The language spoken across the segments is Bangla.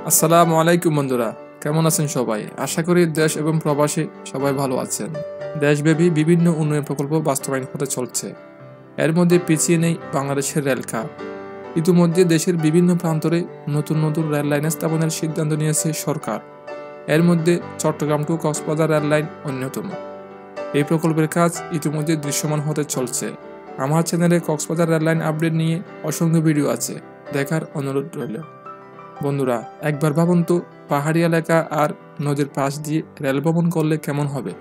আসসালামু আলাইকুম বন্ধুরা, কেমন আছেন সবাই? আশা করি দেশ এবং প্রবাসী সবাই ভালো আছেন। দেশব্যাপী বিভিন্ন উন্নয়ন প্রকল্প বাস্তবায়ন হতে চলছে। এর মধ্যে পিছিয়ে নেই বাংলাদেশের রেল খাত। ইতিমধ্যে দেশের বিভিন্ন প্রান্তরে নতুন নতুন রেল লাইন স্থাপনের সিদ্ধান্ত নিয়েছে সরকার। এর মধ্যে Chattogram to Cox's Bazar rail line অন্যতম। এই প্রকল্পের কাজ ইতিমধ্যে দৃশ্যমান হতে চলছে। আমার চ্যানেলে কক্সবাজার রেল লাইন আপডেট নিয়ে অসংখ্য ভিডিও আছে, দেখার অনুরোধ রইল। বন্ধুরা, একবার ভাবুন তো, পাহাড়ি এলাকা আর নদীর পাশ দিয়ে রেল ভ্রমণ করলে কেমন হবে?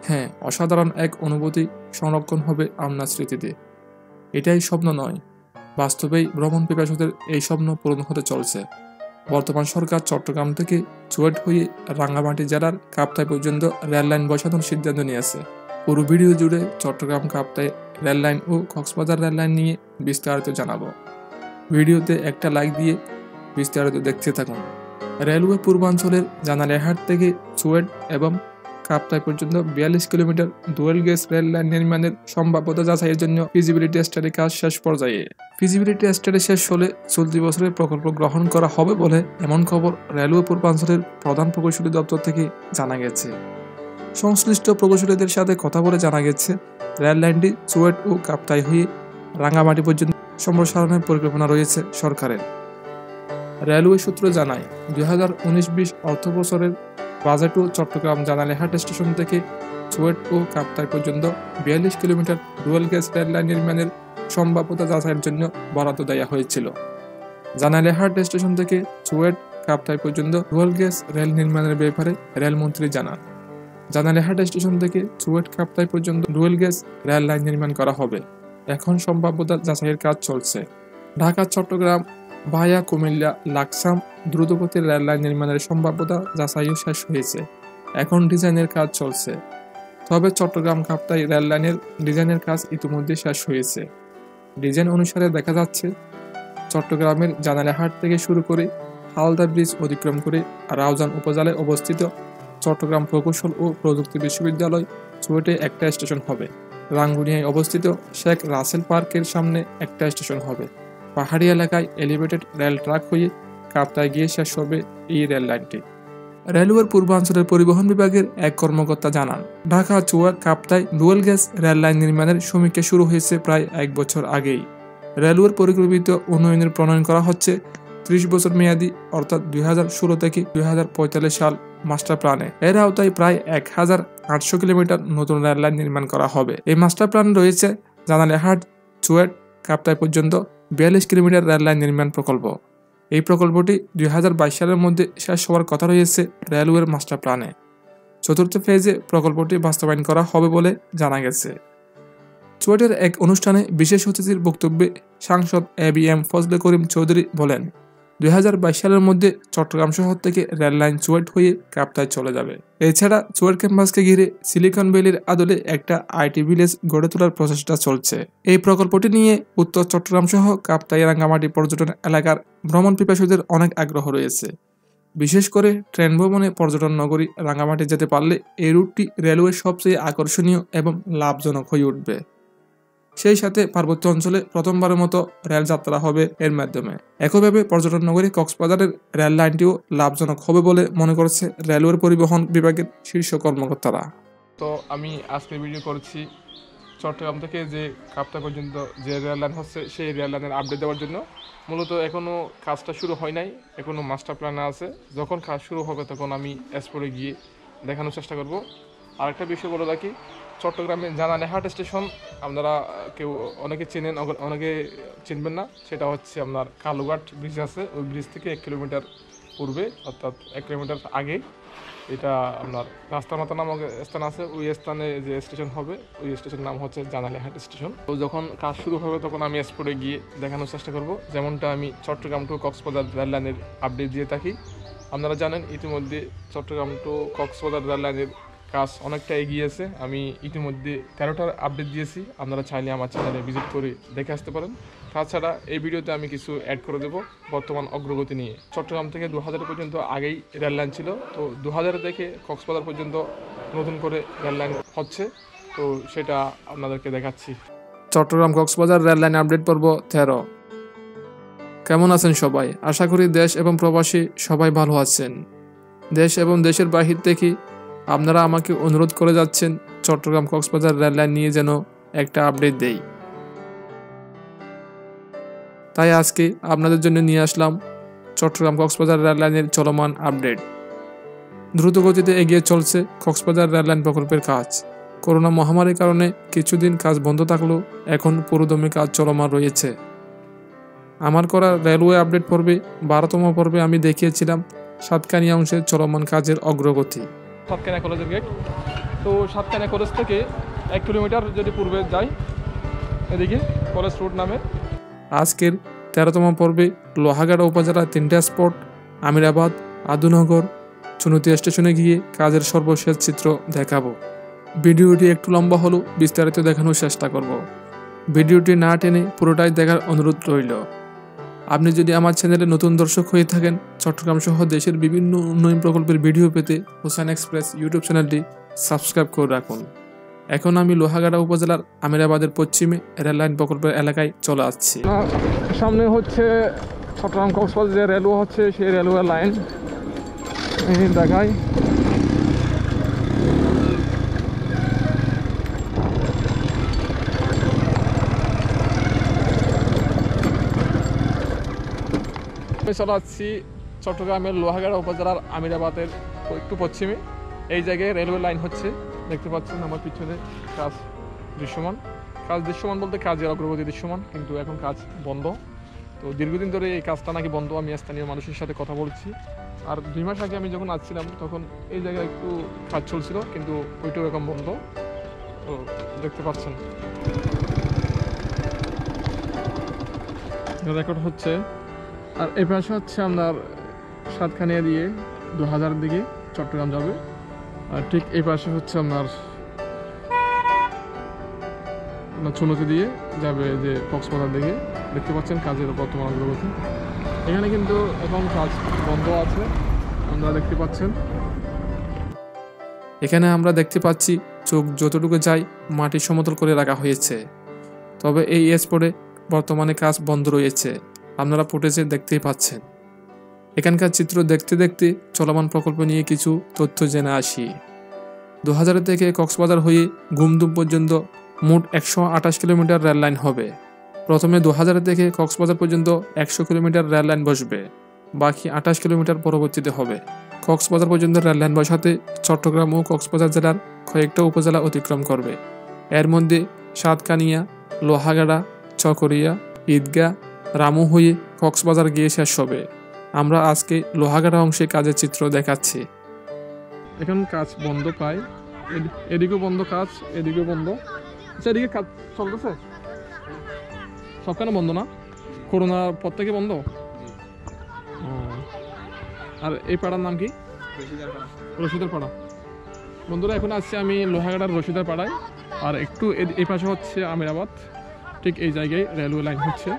হ্যাঁ, অসাধারণ এক অনুভূতি সংরক্ষণ হবে আপনার স্মৃতিতে। এটাই স্বপ্ন নয়, বাস্তবেই ভ্রমণ পিপাসুদের এই স্বপ্ন পূরণ হতে চলছে। বর্তমান সরকার চট্টগ্রাম থেকে চুয়েট হয়ে রাঙ্গামাটি জেলার কাপ্তাই পর্যন্ত রেল লাইন বসানোর সিদ্ধান্ত নিয়েছে। পুরো ভিডিও জুড়ে চট্টগ্রাম কাপ্তাই রেল লাইন ও কক্সবাজার রেল লাইন নিয়ে বিস্তারিত জানাবো। ভিডিওতে একটা লাইক দিয়ে বিস্তারিত দেখতে থাকুন। রেলওয়ে পূর্বাঞ্চলের জানালেহাট থেকে চুয়েট এবং কাপ্তাই পর্যন্ত 42 kilometre dual gauge rail line নির্মাণের সম্ভাব্যতা যাচাইয়ের জন্য ফিজিবিলিটি স্টাডি কাজ শেষ পর্যায়ে। ফিজিবিলিটি স্টাডি শেষ হলে চলতি বছরের প্রকল্প গ্রহণ করা হবে বলে এমন খবর রেলওয়ে পূর্বাঞ্চলের প্রধান প্রকৌশলী দপ্তর থেকে জানা গেছে। সংশ্লিষ্ট প্রকৌশলীদের সাথে কথা বলে জানা গেছে, রেল লাইনটি চুয়েট ও কাপ্তাই হয়ে রাঙ্গামাটি পর্যন্ত সম্প্রসারণের পরিকল্পনা রয়েছে সরকারের। রেলওয়ে সূত্র জানায়, 2019-20 অর্থবছরের বাজেটও চট্টগ্রাম জানালেহাট স্টেশন থেকে চুয়েট ও কাপ্তাই পর্যন্ত 42 kilometre dual gauge rail line নির্মাণের সম্ভাব্যতা যাচাইয়ের জন্য বরাদ্দ দেওয়া হয়েছিল। জানালেহাট স্টেশন থেকে চুয়েট কাপ্তাই পর্যন্ত ডুয়েল গেজ রেল নির্মাণের ব্যাপারে রেলমন্ত্রী জানান, জানালেহাট স্টেশন থেকে চুয়েট কাপ্তাই পর্যন্ত ডুয়েল গেজ রেল লাইন নির্মাণ করা হবে। এখন সম্ভাব্যতা যাচাইয়ের কাজ চলছে। ঢাকা চট্টগ্রাম ভায়া কুমিল্লা লাকসাম দ্রুতগতির রেল লাইন নির্মাণের সম্ভাব্যতা যাচাইও শেষ হয়েছে। এখন ডিজাইনের কাজ চলছে। তবে চট্টগ্রাম কাপ্তাই রেল লাইনের ডিজাইনের কাজ ইতিমধ্যে শেষ হয়েছে। ডিজাইন অনুসারে দেখা যাচ্ছে, চট্টগ্রামের জানালেহাট থেকে শুরু করে হালদা ব্রিজ অতিক্রম করে রাউজান উপজেলায় অবস্থিত চট্টগ্রাম প্রকৌশল ও প্রযুক্তি বিশ্ববিদ্যালয় চুয়েটে একটা স্টেশন হবে। রাঙ্গুনিয়ায় অবস্থিত শেখ রাসেল পার্কের সামনে একটা স্টেশন হবে। পাহাড়ি এলাকায় এলিভেটেড রেল ট্র্যাক হয়ে কাপ্তায় গিয়ে শেষ হবে এই রেল লাইনটি। রেলওয়ের পূর্বাঞ্চলের পরিবহন বিভাগের এক কর্মকর্তা জানান, Dhaka CUET Kaptai dual gauge rail line নির্মাণের সমীক্ষা শুরু হয়েছে প্রায় 1 বছর আগেই। রেলওয়ের পরিকল্পিত উন্নয়নের প্রণয়ন করা হচ্ছে 30 বছর মেয়াদী, অর্থাৎ 2016 থেকে 2045 সাল মাস্টার প্ল্যানে। এর আওতায় প্রায় 1800 কিলোমিটার নতুন রেল লাইন নির্মাণ করা হবে। এই মাস্টার প্ল্যানে রয়েছে জানালেহাট চুয়েট কাপ্তাই পর্যন্ত 42 কিলোমিটার রেল লাইন নির্মাণ প্রকল্প। এই প্রকল্পটি 2022 সালের মধ্যে শেষ হওয়ার কথা রয়েছে রেলওয়ের মাস্টার প্ল্যানে। চতুর্থ ফেজে প্রকল্পটি বাস্তবায়ন করা হবে বলে জানা গেছে। চুয়েটের এক অনুষ্ঠানে বিশেষ অতিথির বক্তব্যে সাংসদ ABM ফজলে করিম চৌধুরী বলেন, 2022 সালের মধ্যে চট্টগ্রাম শহর থেকে রেল লাইন চুয়েট হয়ে কাপ্তায় চলে যাবে। এছাড়া চুয়েট ক্যাম্পাসকে ঘিরে সিলিকন ভ্যালির আদলে একটা আইটি ভিলেজ গড়ে তোলার প্রচেষ্টা চলছে। এই প্রকল্পটি নিয়ে উত্তর চট্টগ্রাম সহ কাপ্তাই রাঙ্গামাটি পর্যটন এলাকার ভ্রমণ পিপাসুদের অনেক আগ্রহ রয়েছে। বিশেষ করে ট্রেন ভ্রমণে পর্যটন নগরী রাঙ্গামাটি যেতে পারলে এই রুটটি রেলওয়ের সবচেয়ে আকর্ষণীয় এবং লাভজনক হয়ে উঠবে। সেই সাথে পার্বত্য অঞ্চলে প্রথমবারের মতো রেল যাত্রা হবে এর মাধ্যমে। একইভাবে পর্যটন নগরী কক্সবাজারের রেল লাইনটিও লাভজনক হবে বলে মনে করছে রেলওয়ের পরিবহন বিভাগের শীর্ষ কর্মকর্তারা। তো আমি আজকে ভিডিও করেছি চট্টগ্রাম থেকে যে কাপ্তাই পর্যন্ত যে রেল লাইন হচ্ছে সেই রেল লাইনের আপডেট দেওয়ার জন্য। মূলত এখনও কাজটা শুরু হয় নাই, এখনও মাস্টার প্ল্যানে আছে। যখন কাজ শুরু হবে তখন আমি এসপোরে গিয়ে দেখানোর চেষ্টা করব। আরেকটা বিষয় বলে রাখি, চট্টগ্রামে জানালেহাট স্টেশন আপনারা কেউ অনেকে চেনেন, অনেকে চিনবেন না। সেটা হচ্ছে আপনার কালুঘাট ব্রিজ আছে, ওই ব্রিজ থেকে 1 কিলোমিটার পূর্বে, অর্থাৎ 1 কিলোমিটার আগে এটা আপনার রাস্তামাতা নামক স্থান আছে। ওই স্থানে যে স্টেশন হবে ওই স্টেশনের নাম হচ্ছে জানালেহাট স্টেশন। তো যখন কাজ শুরু হবে তখন আমি স্পটে গিয়ে দেখানোর চেষ্টা করব, যেমনটা আমি চট্টগ্রাম টু কক্সবাজার রেল লাইনের আপডেট দিয়ে থাকি। আপনারা জানেন ইতিমধ্যে চট্টগ্রাম টু কক্সবাজার রেল লাইনের কাজ অনেকটা এগিয়েছে। আমি ইতিমধ্যে 13টার আপডেট দিয়েছি, আপনারা চাইলে আমার চ্যানেলে ভিজিট করে দেখে আসতে পারেন। তাছাড়া এই ভিডিওতে আমি কিছু অ্যাড করে দেবো বর্তমান অগ্রগতি নিয়ে। চট্টগ্রাম থেকে 2000 পর্যন্ত আগেই রেল লাইন ছিল, তো 2000 থেকে কক্সবাজার পর্যন্ত নতুন করে রেল লাইন হচ্ছে, তো সেটা আপনাদেরকে দেখাচ্ছি। Chattogram Cox's Bazar rail line update পর্ব 13। কেমন আছেন সবাই? আশা করি দেশ এবং প্রবাসী সবাই ভালো আছেন। দেশ এবং দেশের বাহির থেকে আপনারা আমাকে অনুরোধ করে যাচ্ছেন চট্টগ্রাম কক্সবাজার রেললাইন নিয়ে যেন একটা আপডেট দেই। তাই আজকে আপনাদের জন্য নিয়ে আসলাম চট্টগ্রাম কক্সবাজার রেললাইনের চলমান আপডেট। দ্রুতগতিতে এগিয়ে চলছে কক্সবাজার রেললাইন প্রকল্পের কাজ। করোনা মহামারীর কারণে কিছুদিন কাজ বন্ধ থাকলেও এখন পুরোদমে কাজ চলমান রয়েছে। আমার করা রেলওয়ে আপডেট পর্বে 12তম পর্বে আমি দেখিয়েছিলাম সাতকানিয়া অংশের চলমান কাজের অগ্রগতি। সাতকানিয়া কলেজের গেট, তো সাতকানিয়া কলেজ থেকে 1 কিলোমিটার যদি পূর্বে যাই, এদিকে কলেজ রোড নামে। আজকের 13তম পর্বে লোহাগাড়া উপজেলার 3টা স্পট, আমিরাবাদ, আদুনগর, চুনতি স্টেশনে গিয়ে কাজের সর্বশেষ চিত্র দেখাবো। ভিডিওটি একটু লম্বা হলেও বিস্তারিত দেখানোর চেষ্টা করব। ভিডিওটি না টেনে পুরোটাই দেখার অনুরোধ রইল। আপনি যদি আমার চ্যানেলে নতুন দর্শক হয়ে থাকেন, চট্টগ্রাম সহ দেশের বিভিন্ন উন্নয়ন প্রকল্পের ভিডিও পেতে হোসেন এক্সপ্রেস ইউটিউব চ্যানেলটি সাবস্ক্রাইব করে রাখুন। এখন আমি লোহাগাড়া উপজেলার আমিরাবাদের পশ্চিমে রেললাইন প্রকল্পের এলাকায় চলে আসছি। সামনে হচ্ছে চট্টগ্রাম কক্সবাজার যে রেলওয়ে হচ্ছে, সেই রেলওয়ে লাইন দেখায়। চলে আসছি চট্টগ্রামের লোহাগাড়া উপজেলার আমিরাবাদের একটু পশ্চিমে। এই জায়গায় রেলওয়ে লাইন হচ্ছে, দেখতে পাচ্ছেন আমার পিছনে কাজ দৃশ্যমান। বলতে কাজের অগ্রগতি দৃশ্যমান, কিন্তু এখন কাজ বন্ধ। তো দীর্ঘদিন ধরে এই কাজটা নাকি বন্ধ। আমি স্থানীয় মানুষের সাথে কথা বলছি। আর 2 মাস আগে আমি যখন আসছিলাম তখন এই জায়গায় একটু কাজ চলছিল, কিন্তু ওইটাও এরকম বন্ধ। তো দেখতে পাচ্ছেন রেকর্ড হচ্ছে। আর এই পাশে হচ্ছে আপনার সাতকানিয়া দিয়ে 2000 দিকে চট্টগ্রাম যাবে। আর ঠিক এই পাশে হচ্ছে আপনার চুনতি দিয়ে যাবে যে কক্সবাজার দিকে। দেখতে পাচ্ছেন কাজের বর্তমান অগ্রগতি। এখানে কিন্তু এখন কাজ বন্ধ আছে, আপনারা দেখতে পাচ্ছেন। এখানে আমরা দেখতে পাচ্ছি চোখ যতটুকু যায় মাটি সমতল করে রাখা হয়েছে। তবে এই স্পটে বর্তমানে কাজ বন্ধ রয়েছে, আপনারা ফুটেজে দেখতেই পাচ্ছেন। এখানকার চিত্র দেখতে দেখতে চলমান প্রকল্প নিয়ে কিছু তথ্য জেনে আসি। 2000 থেকে কক্সবাজার হয়ে গুমদুম পর্যন্ত মোট 128 কিলোমিটার রেললাইন হবে। প্রথমে 2000 থেকে কক্সবাজার পর্যন্ত 100 কিলোমিটার রেললাইন বসবে, বাকি 28 কিলোমিটার পরবর্তীতে হবে। কক্সবাজার পর্যন্ত রেললাইন বসাতে চট্টগ্রাম ও কক্সবাজার জেলার কয়েকটা উপজেলা অতিক্রম করবে। এর মধ্যে সাতকানিয়া, লোহাগাড়া, চকরিয়া, ঈদগাঁ, রামু হয়ে কক্সবাজার গিয়ে শেষ হবে। আমরা আজকে লোহাগাড়া অংশে কাজের চিত্র দেখাচ্ছি। এখন কাজ বন্ধ প্রায়, এদিকেও বন্ধ কাজ, এদিকেও বন্ধ। আচ্ছা, এদিকে কাজ চলতেছে সব কেন বন্ধ না? করোনার পর থেকে বন্ধ। আর এই পাড়ার নাম কি? রশিদার পাড়া। বন্ধুরা, এখন আসছি আমি লোহাগাড়ার রশিদার পাড়ায়। আর একটু এই পাশে হচ্ছে আমিরাবাদ। ঠিক এই জায়গায় রেলওয়ে লাইন হচ্ছে।